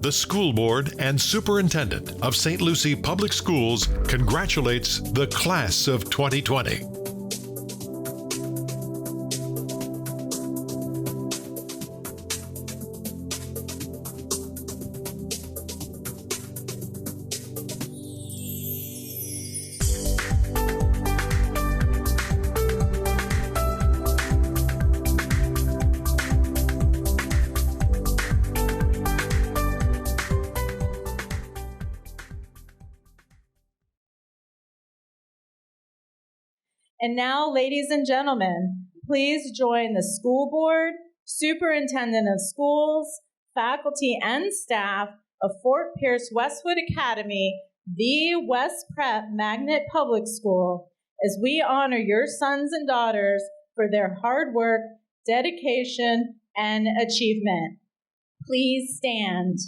The School Board and Superintendent of St. Lucie Public Schools congratulates the Class of 2020. And now, ladies and gentlemen, please join the school board, superintendent of schools, faculty, and staff of Fort Pierce Westwood Academy, the West Prep Magnet Public School, as we honor your sons and daughters for their hard work, dedication, and achievement. Please stand.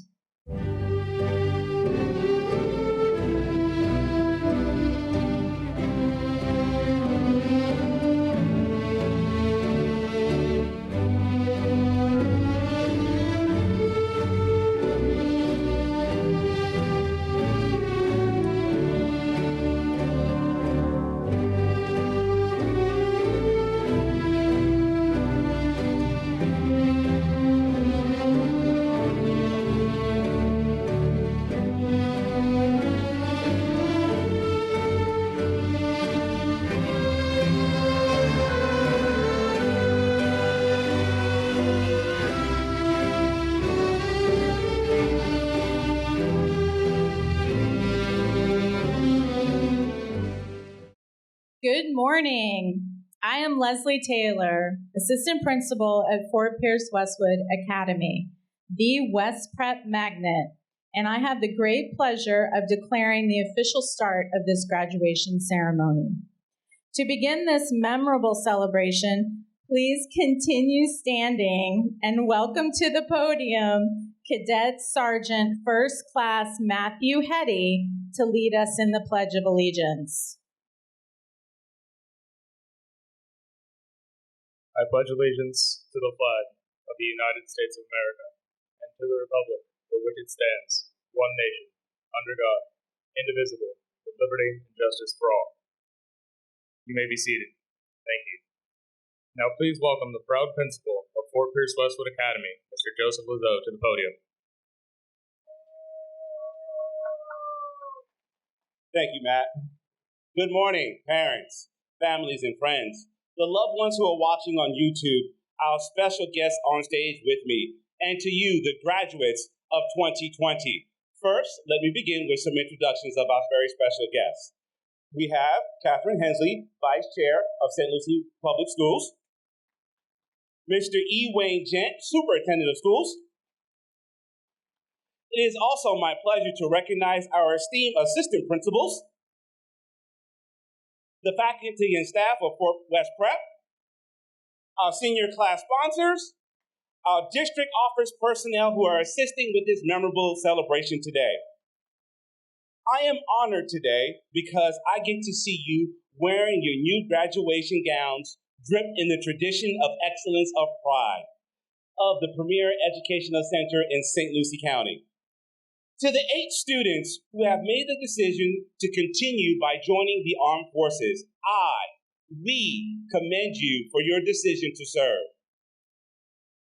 Good morning. I am Leslie Taylor, Assistant Principal at Fort Pierce Westwood Academy, the West Prep Magnet, and I have the great pleasure of declaring the official start of this graduation ceremony. To begin this memorable celebration, please continue standing and welcome to the podium Cadet Sergeant First Class Matthew Hetty to lead us in the Pledge of Allegiance. I pledge allegiance to the flag of the United States of America and to the republic for which it stands, one nation, under God, indivisible, with liberty and justice for all. You may be seated. Thank you. Now please welcome the proud principal of Fort Pierce Westwood Academy, Mr. Joseph Lazeau, to the podium. Thank you, Matt. Good morning, parents, families, and friends. The loved ones who are watching on YouTube, our special guests on stage with me, and to you, the graduates of 2020. First, let me begin with some introductions of our very special guests. We have Catherine Hensley, Vice Chair of St. Lucie Public Schools, Mr. E. Wayne Gent, Superintendent of Schools. It is also my pleasure to recognize our esteemed assistant principals, the faculty and staff of Fort West Prep, our senior class sponsors, our district office personnel who are assisting with this memorable celebration today. I am honored today because I get to see you wearing your new graduation gowns dripped in the tradition of excellence of pride of the premier educational center in St. Lucie County. To the 8 students who have made the decision to continue by joining the armed forces, we commend you for your decision to serve.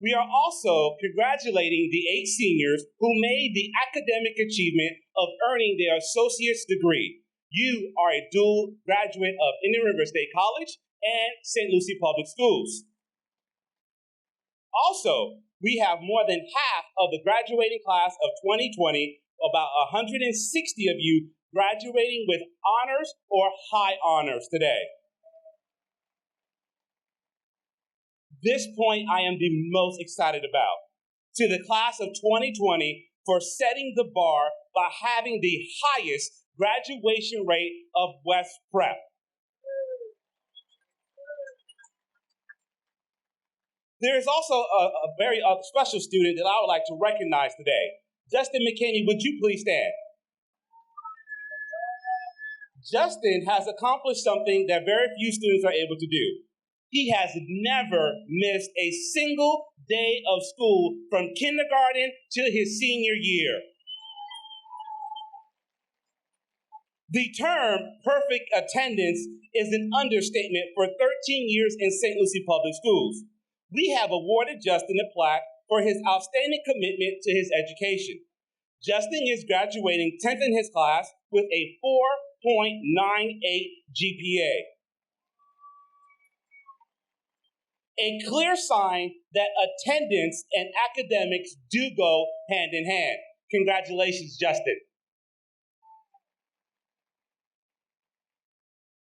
We are also congratulating the 8 seniors who made the academic achievement of earning their associate's degree. You are a dual graduate of Indian River State College and St. Lucie Public Schools. Also, we have more than half of the graduating class of 2020, about 160 of you graduating with honors or high honors today. This point I am the most excited about. To the class of 2020 for setting the bar by having the highest graduation rate of West Prep. There is also a very special student that I would like to recognize today. Justin McKinney, would you please stand? Justin has accomplished something that very few students are able to do. He has never missed a single day of school from kindergarten to his senior year. The term perfect attendance is an understatement for 13 years in St. Lucie Public Schools. We have awarded Justin a plaque for his outstanding commitment to his education. Justin is graduating 10th in his class with a 4.98 GPA. A clear sign that attendance and academics do go hand in hand. Congratulations, Justin.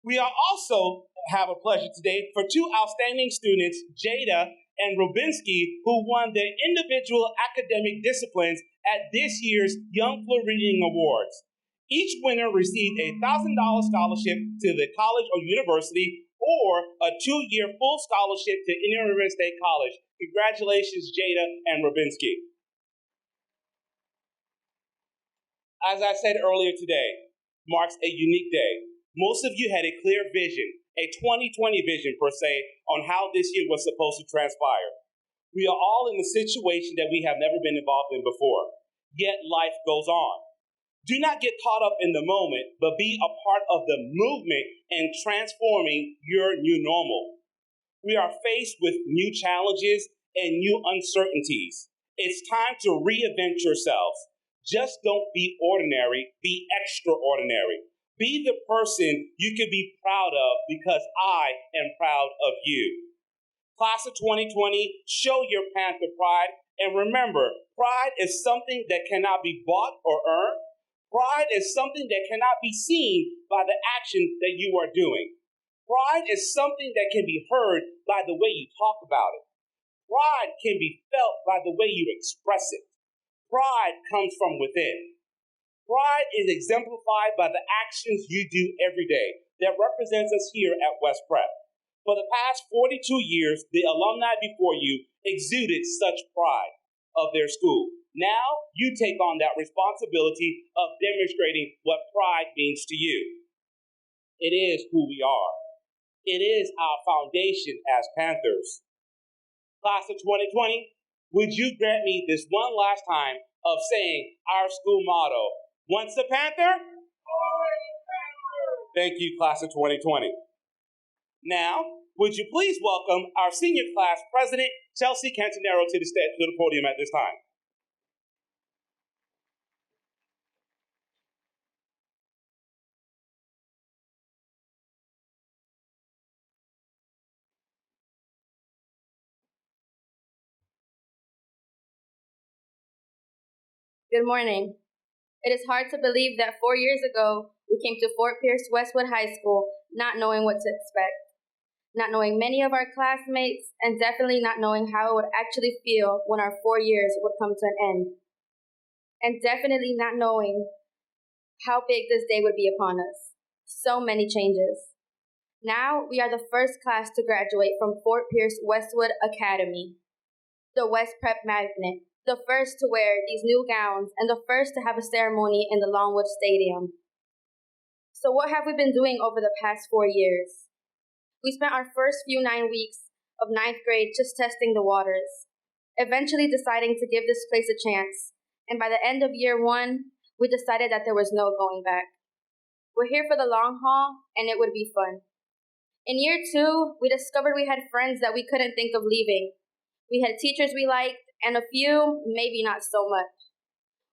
We are also have a pleasure today for two outstanding students, Jada and Rubinsky, who won their individual academic disciplines at this year's Young Floridian Awards. Each winner received a $1,000 scholarship to the college or university or a 2-year full scholarship to Indiana River State College. Congratulations, Jada and Rubinsky. As I said earlier today, marks a unique day. Most of you had a clear vision, a 2020 vision per se, on how this year was supposed to transpire. We are all in a situation that we have never been involved in before, yet life goes on. Do not get caught up in the moment, but be a part of the movement in transforming your new normal. We are faced with new challenges and new uncertainties. It's time to reinvent yourselves. Just don't be ordinary, be extraordinary. Be the person you can be proud of because I am proud of you. Class of 2020, show your Panther pride. And remember, pride is something that cannot be bought or earned. Pride is something that cannot be seen by the action that you are doing. Pride is something that can be heard by the way you talk about it. Pride can be felt by the way you express it. Pride comes from within. Pride is exemplified by the actions you do every day that represents us here at West Prep. For the past 42 years, the alumni before you exuded such pride of their school. Now, you take on that responsibility of demonstrating what pride means to you. It is who we are. It is our foundation as Panthers. Class of 2020, would you grant me this one last time of saying our school motto, once a Panther, always a Panther. Thank you, class of 2020. Now, would you please welcome our senior class president, Chelsea Cantanero, to the podium at this time. Good morning. It is hard to believe that 4 years ago, we came to Fort Pierce Westwood High School not knowing what to expect, not knowing many of our classmates, and definitely not knowing how it would actually feel when our 4 years would come to an end, and definitely not knowing how big this day would be upon us. So many changes. Now, we are the first class to graduate from Fort Pierce Westwood Academy, the West Prep Magnet, the first to wear these new gowns, and the first to have a ceremony in the Lawnwood Stadium. So what have we been doing over the past 4 years? We spent our first few 9 weeks of 9th grade just testing the waters, eventually deciding to give this place a chance, and by the end of year 1, we decided that there was no going back. We're here for the long haul, and it would be fun. In year 2, we discovered we had friends that we couldn't think of leaving. We had teachers we liked, and a few, maybe not so much.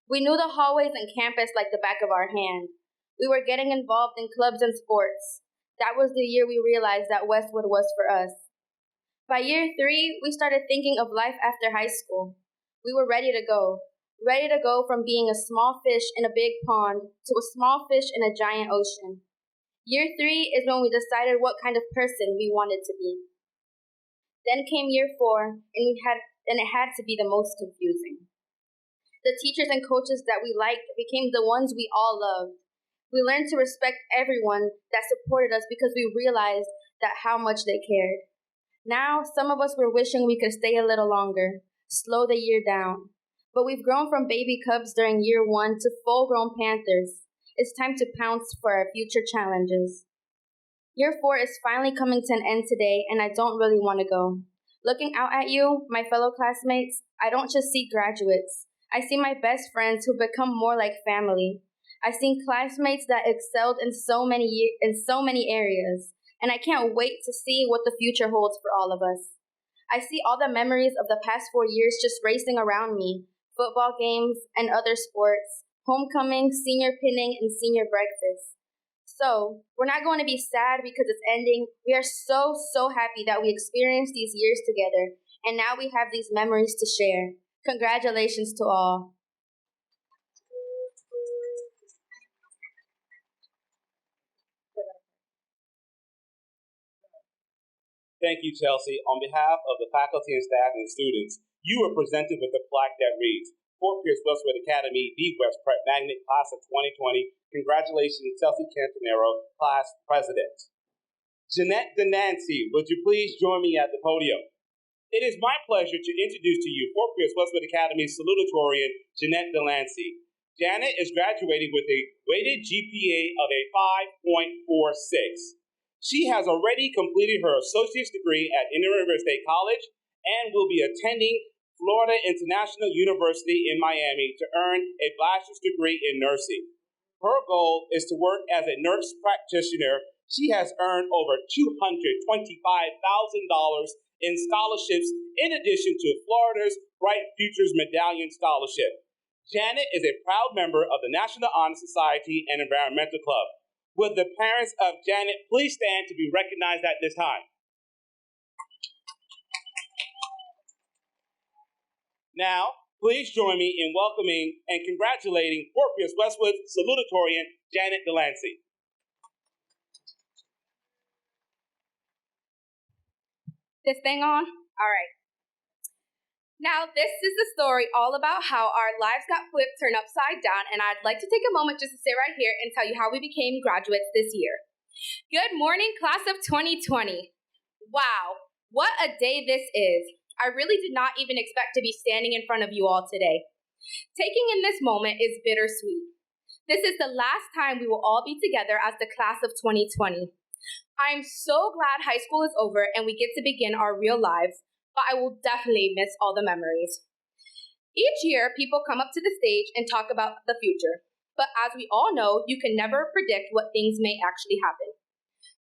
We knew the hallways and campus like the back of our hand. We were getting involved in clubs and sports. That was the year we realized that Westwood was for us. By year 3, we started thinking of life after high school. We were ready to go from being a small fish in a big pond to a small fish in a giant ocean. Year 3 is when we decided what kind of person we wanted to be. Then came year 4, and it had to be the most confusing. The teachers and coaches that we liked became the ones we all loved. We learned to respect everyone that supported us because we realized that how much they cared. Now, some of us were wishing we could stay a little longer, slow the year down. But we've grown from baby cubs during year 1 to full-grown Panthers. It's time to pounce for our future challenges. Year 4 is finally coming to an end today, and I don't really want to go. Looking out at you, my fellow classmates, I don't just see graduates. I see my best friends who become more like family. I've seen classmates that excelled in so many areas, and I can't wait to see what the future holds for all of us. I see all the memories of the past 4 years just racing around me, football games and other sports, homecoming, senior pinning, and senior breakfast. So, we're not going to be sad because it's ending. We are so happy that we experienced these years together, and now we have these memories to share. Congratulations to all. Thank you, Chelsea. On behalf of the faculty and staff and students, you are presented with a plaque that reads, Fort Pierce Westwood Academy, the West Prep Magnet, Class of 2020. Congratulations, Chelsea Cantonero, Class President. Jeanette DeNancy, would you please join me at the podium? It is my pleasure to introduce to you Fort Pierce Westwood Academy's salutatorian, Jeanette DeLancey. Janet is graduating with a weighted GPA of a 5.46. She has already completed her associate's degree at Indiana River State College and will be attending Florida International University in Miami to earn a bachelor's degree in nursing. Her goal is to work as a nurse practitioner. She has earned over $225,000 in scholarships in addition to Florida's Bright Futures Medallion Scholarship. Janet is a proud member of the National Honor Society and Environmental Club. Would the parents of Janet please stand to be recognized at this time? Now, please join me in welcoming and congratulating Fort Pierce Westwood salutatorian Janet DeLancey. This thing on? All right. Now, this is the story all about how our lives got flipped, turned upside down, and I'd like to take a moment just to sit right here and tell you how we became graduates this year. Good morning, class of 2020. Wow, what a day this is. I really did not even expect to be standing in front of you all today. Taking in this moment is bittersweet. This is the last time we will all be together as the class of 2020. I'm so glad high school is over and we get to begin our real lives, but I will definitely miss all the memories. Each year, people come up to the stage and talk about the future, but as we all know, you can never predict what things may actually happen.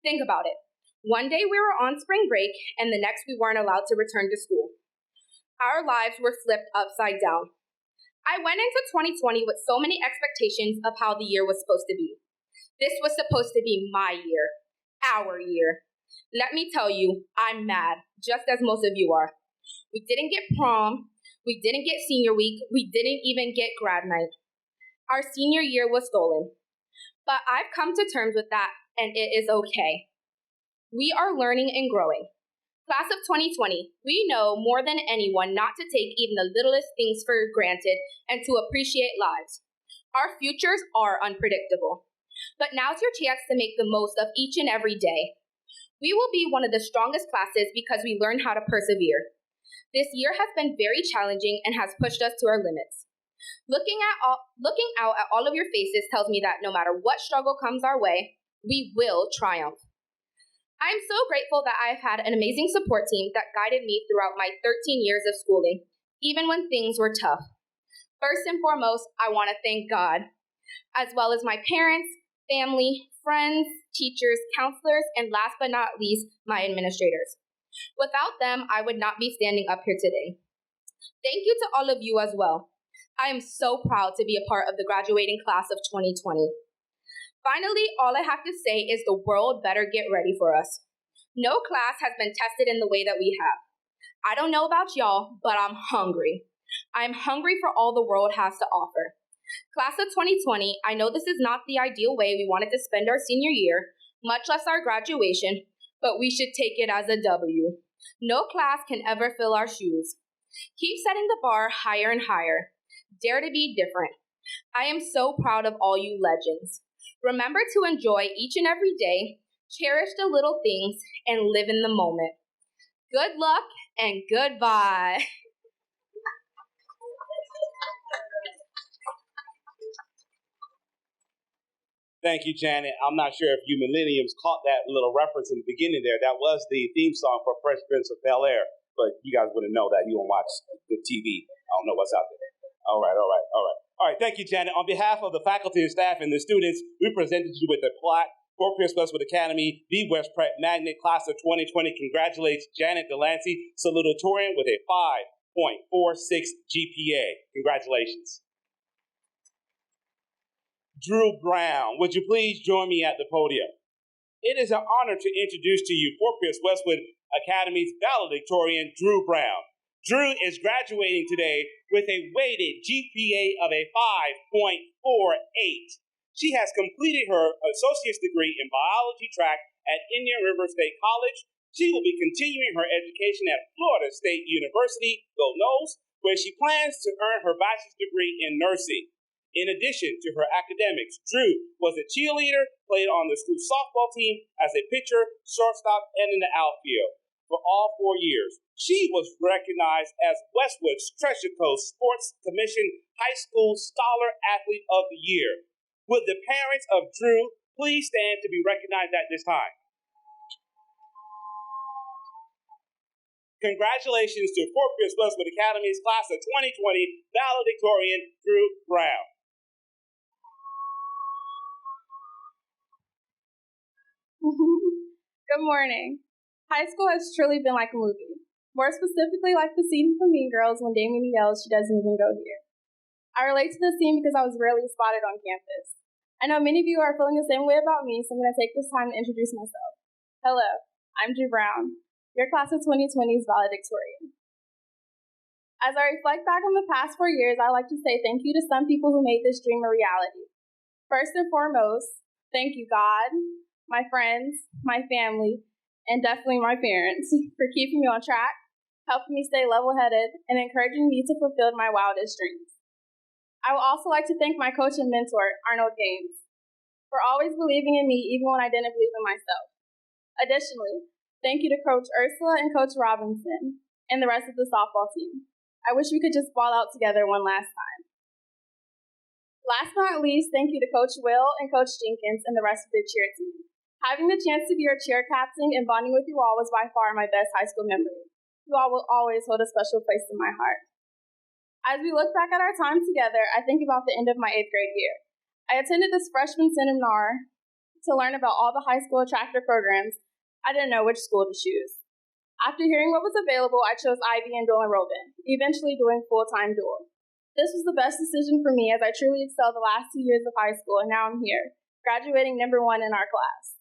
Think about it. One day we were on spring break, and the next we weren't allowed to return to school. Our lives were flipped upside down. I went into 2020 with so many expectations of how the year was supposed to be. This was supposed to be my year, our year. Let me tell you, I'm mad, just as most of you are. We didn't get prom, we didn't get senior week, we didn't even get grad night. Our senior year was stolen. But I've come to terms with that, and it is okay. We are learning and growing. Class of 2020, we know more than anyone not to take even the littlest things for granted and to appreciate lives. Our futures are unpredictable. But now's your chance to make the most of each and every day. We will be one of the strongest classes because we learn how to persevere. This year has been very challenging and has pushed us to our limits. Looking out at all of your faces tells me that no matter what struggle comes our way, we will triumph. I'm so grateful that I've had an amazing support team that guided me throughout my 13 years of schooling, even when things were tough. First and foremost, I want to thank God, as well as my parents, family, friends, teachers, counselors, and last but not least, my administrators. Without them, I would not be standing up here today. Thank you to all of you as well. I am so proud to be a part of the graduating class of 2020. Finally, all I have to say is the world better get ready for us. No class has been tested in the way that we have. I don't know about y'all, but I'm hungry. I'm hungry for all the world has to offer. Class of 2020, I know this is not the ideal way we wanted to spend our senior year, much less our graduation, but we should take it as a W. No class can ever fill our shoes. Keep setting the bar higher and higher. Dare to be different. I am so proud of all you legends. Remember to enjoy each and every day, cherish the little things, and live in the moment. Good luck and goodbye. Thank you, Janet. I'm not sure if you millenniums caught that little reference in the beginning there. That was the theme song for Fresh Prince of Bel-Air. but you guys wouldn't know that. You don't watch the TV. I don't know what's out there. All right. All right, thank you, Janet. On behalf of the faculty and staff and the students, we presented you with a plaque. Fort Pierce Westwood Academy, the West Prep Magnet Class of 2020 congratulates Janet Delancey, Salutatorian, with a 5.46 GPA. Congratulations. Drew Brown, would you please join me at the podium? It is an honor to introduce to you Fort Pierce Westwood Academy's valedictorian, Drew Brown. Drew is graduating today with a weighted GPA of a 5.48. She has completed her associate's degree in biology track at Indian River State College. She will be continuing her education at Florida State University, Go Noles, where she plans to earn her bachelor's degree in nursing. In addition to her academics, Drew was a cheerleader, played on the school softball team as a pitcher, shortstop, and in the outfield for all 4 years. She was recognized as Westwood's Treasure Coast Sports Commission High School Scholar Athlete of the Year. Would the parents of Drew please stand to be recognized at this time? Congratulations to Fort Pierce Westwood Academy's Class of 2020 valedictorian, Drew Brown. Good morning. High school has truly been like a movie. More specifically, like the scene from Mean Girls when Damien yells she doesn't even go here. I relate to this scene because I was rarely spotted on campus. I know many of you are feeling the same way about me, so I'm going to take this time to introduce myself. Hello, I'm Drew Brown, your Class of 2020's valedictorian. As I reflect back on the past 4 years, I like to say thank you to some people who made this dream a reality. First and foremost, thank you, God, my friends, my family, and definitely my parents for keeping me on track, helping me stay level-headed, and encouraging me to fulfill my wildest dreams. I would also like to thank my coach and mentor, Arnold Gaines, for always believing in me even when I didn't believe in myself. Additionally, thank you to Coach Ursula and Coach Robinson and the rest of the softball team. I wish we could just ball out together one last time. Last but not least, thank you to Coach Will and Coach Jenkins and the rest of the cheer team. Having the chance to be your cheer captain and bonding with you all was by far my best high school memory. You all will always hold a special place in my heart. As we look back at our time together, I think about the end of my 8th grade year. I attended this freshman seminar to learn about all the high school attractor programs. I didn't know which school to choose. After hearing what was available, I chose IB and dual enrollment, eventually doing full-time dual. This was the best decision for me as I truly excelled the last 2 years of high school, and now I'm here, graduating number 1 in our class.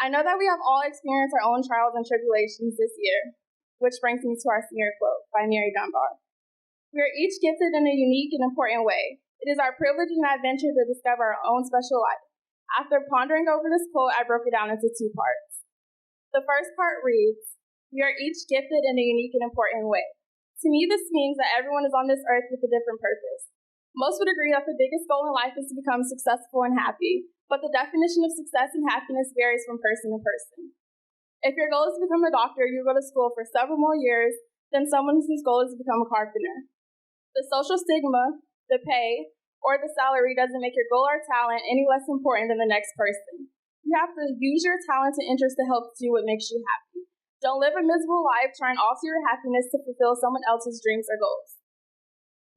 I know that we have all experienced our own trials and tribulations this year, which brings me to our senior quote by Mary Dunbar. We are each gifted in a unique and important way. It is our privilege and adventure to discover our own special life. After pondering over this quote, I broke it down into 2 parts. The first part reads, we are each gifted in a unique and important way. To me, this means that everyone is on this earth with a different purpose. Most would agree that the biggest goal in life is to become successful and happy, but the definition of success and happiness varies from person to person. If your goal is to become a doctor, you go to school for several more years than someone whose goal is to become a carpenter. The social stigma, the pay, or the salary doesn't make your goal or talent any less important than the next person. You have to use your talent and interest to help do what makes you happy. Don't live a miserable life trying to alter your happiness to fulfill someone else's dreams or goals.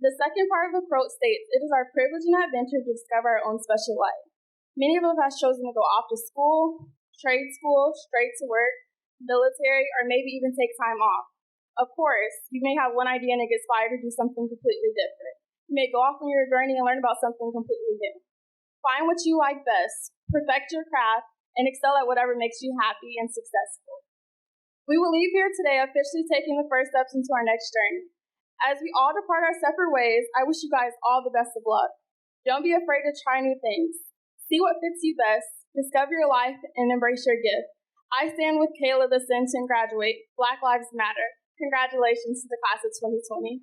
The second part of the quote states, it is our privilege and adventure to discover our own special life. Many of us have chosen to go off to school, trade school, straight to work, military, or maybe even take time off. Of course, you may have one idea and it gets fired to do something completely different. You may go off on your journey and learn about something completely new. Find what you like best, perfect your craft, and excel at whatever makes you happy and successful. We will leave here today officially taking the first steps into our next journey. As we all depart our separate ways, I wish you guys all the best of luck. Don't be afraid to try new things. See what fits you best, discover your life, and embrace your gift. I stand with Kayla the Senton graduate. Black Lives Matter. Congratulations to the class of 2020.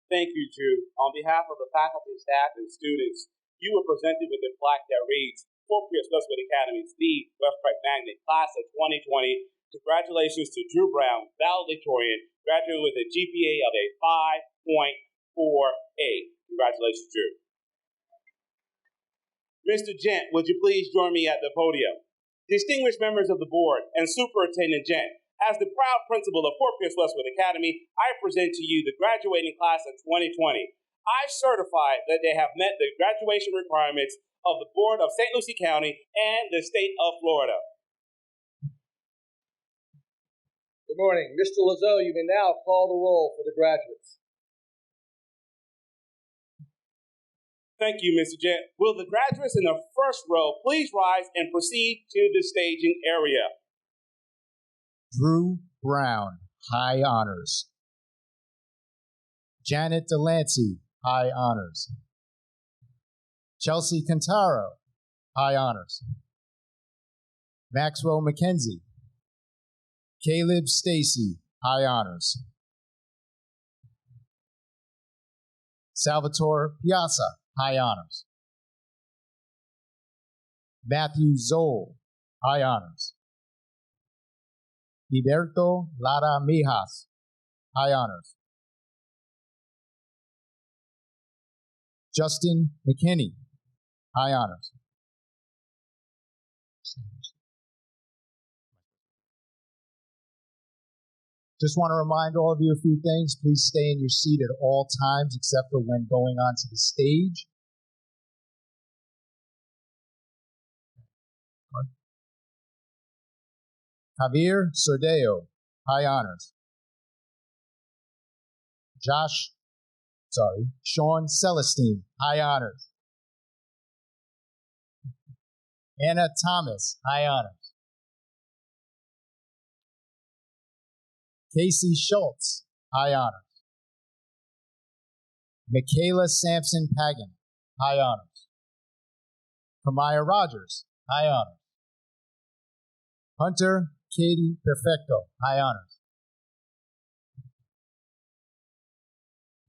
Thank you, Drew. On behalf of the faculty, staff, and students, you were presented with a plaque that reads, Fort Pierce Westwood Academy's the West Prep Magnet Class of 2020. Congratulations to Drew Brown, valedictorian, graduating with a GPA of a 5.48. Congratulations, Drew. Mr. Gent, would you please join me at the podium? Distinguished members of the board and Superintendent Gent, as the proud principal of Fort Pierce Westwood Academy, I present to you the graduating class of 2020. I certify that they have met the graduation requirements of the Board of St. Lucie County and the state of Florida. Good morning. Mr. Lazo, you may now call the roll for the graduates. Thank you, Mr. Gent. Will the graduates in the first row please rise and proceed to the staging area? Drew Brown, high honors. Janet Delancey, high honors. Chelsea Cantaro, high honors. Maxwell McKenzie. Caleb Stacy, high honors. Salvatore Piazza, high honors. Matthew Zoll, high honors. Iberto Lara Mijas, high honors. Justin McKinney, high honors. Just want to remind all of you a few things. Please stay in your seat at all times except for when going onto the stage. Javier Sordeo, high honors. Sean Celestine, high honors. Anna Thomas, high honors. Casey Schultz, high honors. Michaela Sampson Pagan, high honors. Kamaya Rogers, high honors. Hunter Katie Perfecto, high honors.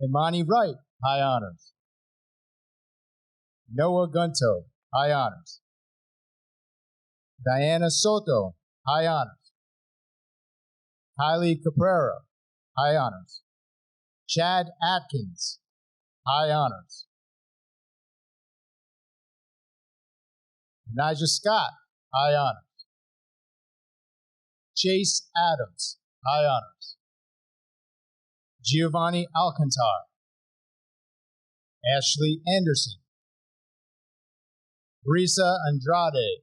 Imani Wright, high honors. Noah Gunto, high honors. Diana Soto, high honors. Kylie Caprera, high honors. Chad Atkins, high honors. Nigel Scott, high honors. Chase Adams, high honors. Giovanni Alcantar. Ashley Anderson. Brisa Andrade.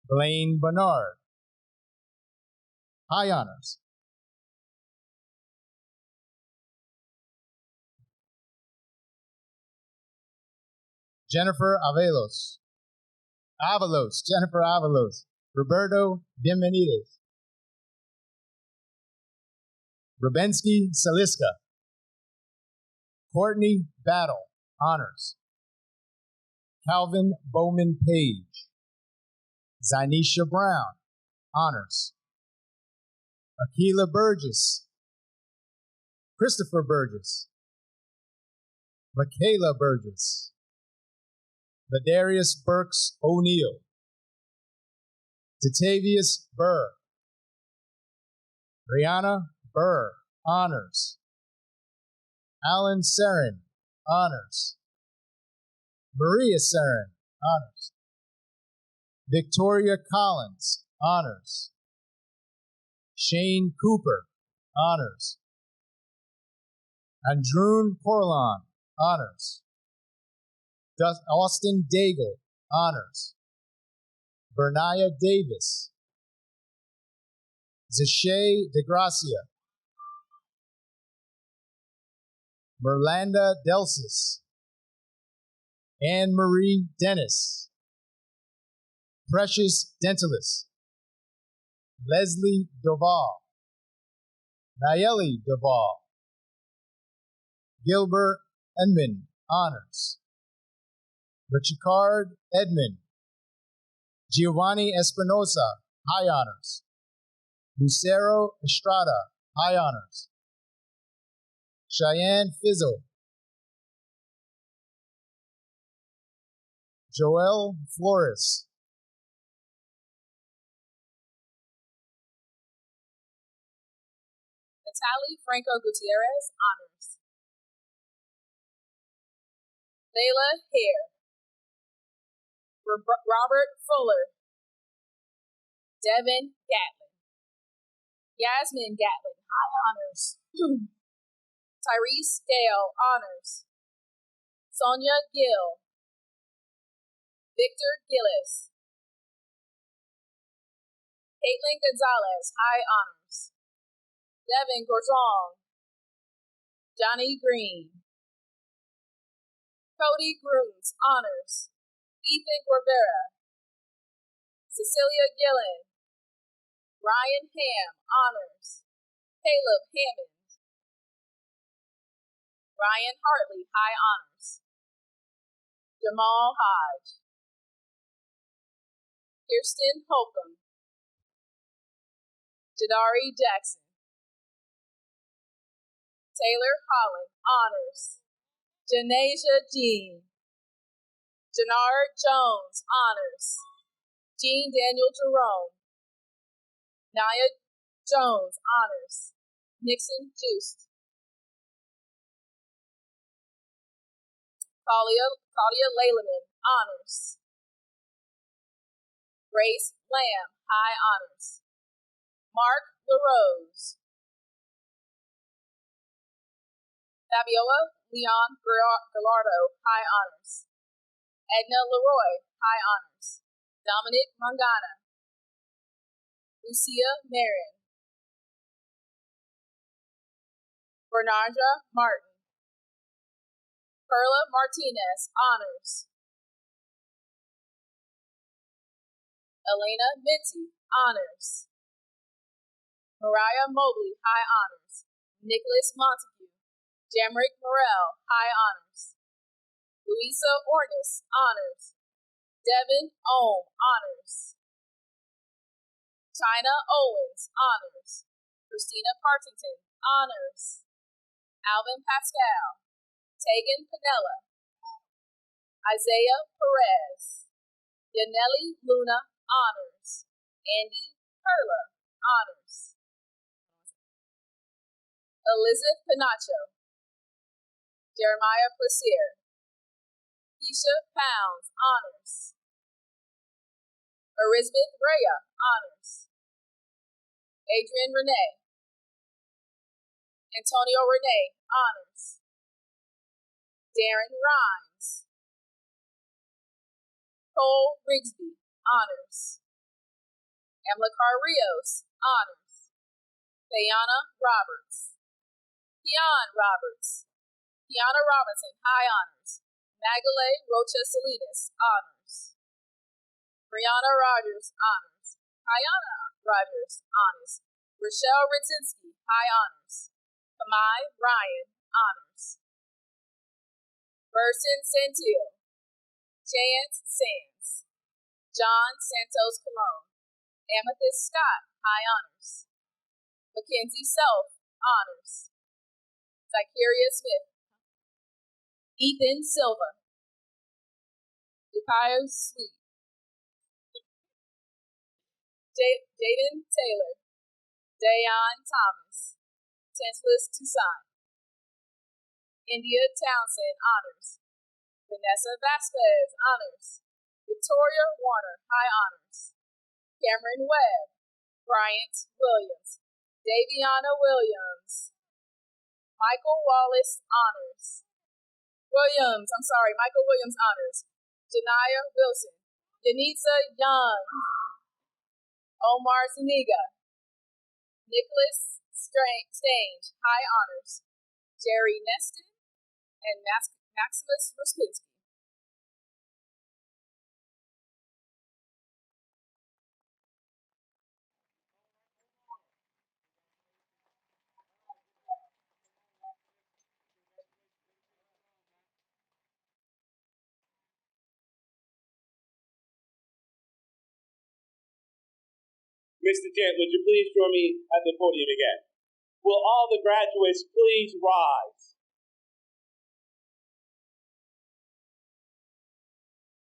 Blaine Bernard, high honors. Jennifer Jennifer Avalos. Roberto Bienvenides. Rubensky Saliska. Courtney Battle, honors. Calvin Bowman Page. Zynisha Brown, honors. Akila Burgess. Christopher Burgess. Michaela Burgess. Ladarius Burks O'Neill. Tatavius Burr. Brianna Burr, honors. Alan Seren, honors. Maria Seren, honors. Victoria Collins, honors. Shane Cooper, honors. Androon Corlon, honors. Austin Daigle, honors. Bernia Davis. Zashay DeGracia. Merlanda Delsis. Anne Marie Dennis. Precious Dentalis. Leslie Doval. Nayeli Doval. Gilbert Edmund, honors. Richard Edmund. Giovanni Espinosa, high honors. Lucero Estrada, high honors. Cheyenne Fizzle. Joel Flores. Natalie Franco Gutierrez, honors. Layla Hare. Robert Fuller, Devin Gatlin, Yasmin Gatlin, high honors. Tyrese Gale, honors. Sonia Gill, Victor Gillis, Caitlin Gonzalez, high honors. Devin Gorzong, Johnny Green, Cody Grooms, honors. Ethan Guevara, Cecilia Gillen, Ryan Ham, honors. Caleb Hammond, Ryan Hartley, high honors. Jamal Hodge, Kirsten Holcomb, Jadari Jackson, Taylor Holland, honors. Janasia Jean, Janard Jones, honors. Jean Daniel Jerome, Naya Jones, honors. Nixon Juiced, Claudia Leyland, honors. Grace Lamb, high honors. Mark LaRose, Fabiola Leon Gallardo, high honors. Edna Leroy, high honors. Dominic Mangana, Lucia Marin, Bernarda Martin, Perla Martinez, honors. Elena Minty, honors. Mariah Mobley, high honors. Nicholas Montague, Jamrick Morrell, high honors. Louisa Ornis, honors. Devin Ohm, honors. China Owens, honors. Christina Partington, honors. Alvin Pascal, Tegan Pinella, Isaiah Perez, Yaneli Luna, honors. Andy Perla, honors. Elizabeth Pinacho, Jeremiah Placier, Keisha Pounds, honors. Elizabeth Rhea, honors. Adrian Renee, Antonio Renee, honors. Darren Rhymes, Cole Rigsby, honors. Amilcar Rios, honors. Thayana Roberts, Keon Roberts, Kiana Robinson, high honors. Magdalene Rocha Salinas, honors. Brianna Rogers, honors. Kiana Rogers, honors. Rochelle Ridzinski, high honors. Kamai Ryan, honors. Burson Santil, Chance Sands, John Santos Colon, Amethyst Scott, high honors. Mackenzie Self, honors. Zykeria Smith, Ethan Silva, Jakaya Sweet, Jaden Taylor, Dayon Thomas, Tantalus Toussaint, India Townsend, honors. Vanessa Vasquez, honors. Victoria Warner, high honors. Cameron Webb, Bryant Williams, Daviana Williams, Michael Wallace, honors. Michael Williams, honors. Janaya Wilson, Denitza Young, Omar Zuniga, Nicholas Stange, high honors. Jerry Neston, and Maximus Ruspinski. Mr. Gent, would you please join me at the podium again? Will all the graduates please rise?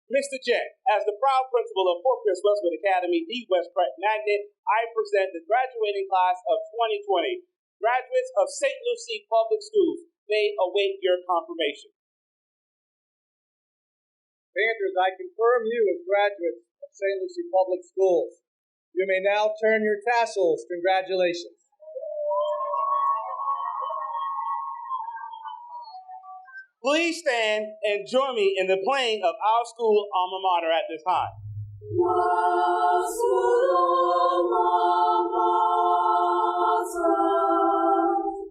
Mr. Gent, as the proud principal of Fort Pierce Westwood Academy, the West Pratt Magnet, I present the graduating class of 2020. Graduates of St. Lucie Public Schools, they await your confirmation. Panthers, I confirm you as graduates of St. Lucie Public Schools. You may now turn your tassels. Congratulations. Please stand and join me in the playing of our school alma mater at this time. Westwood alma mater,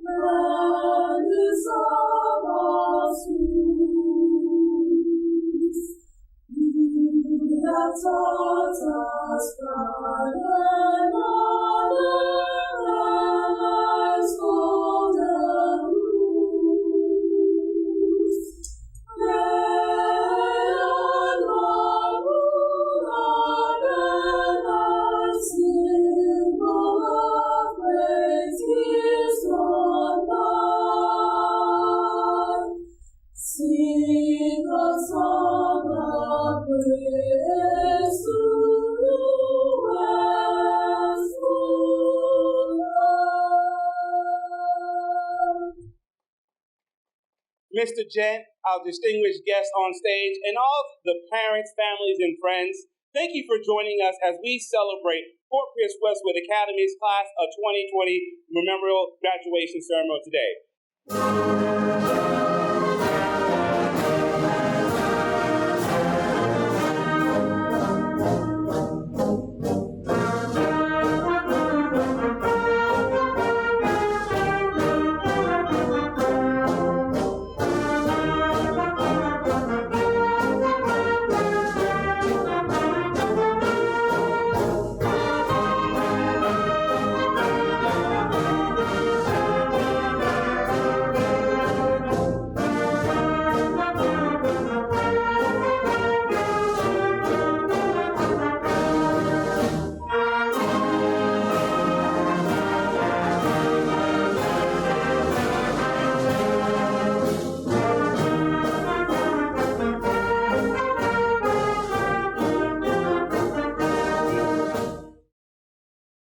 land is of our schools. You have taught us pride and honor and life's golden rules. Sing a song of praise to you, Westwood. Mr. Gent, our distinguished guests on stage, and all the parents, families, and friends, thank you for joining us as we celebrate Fort Pierce Westwood Academy's Class of 2020 Memorial Graduation Ceremony today.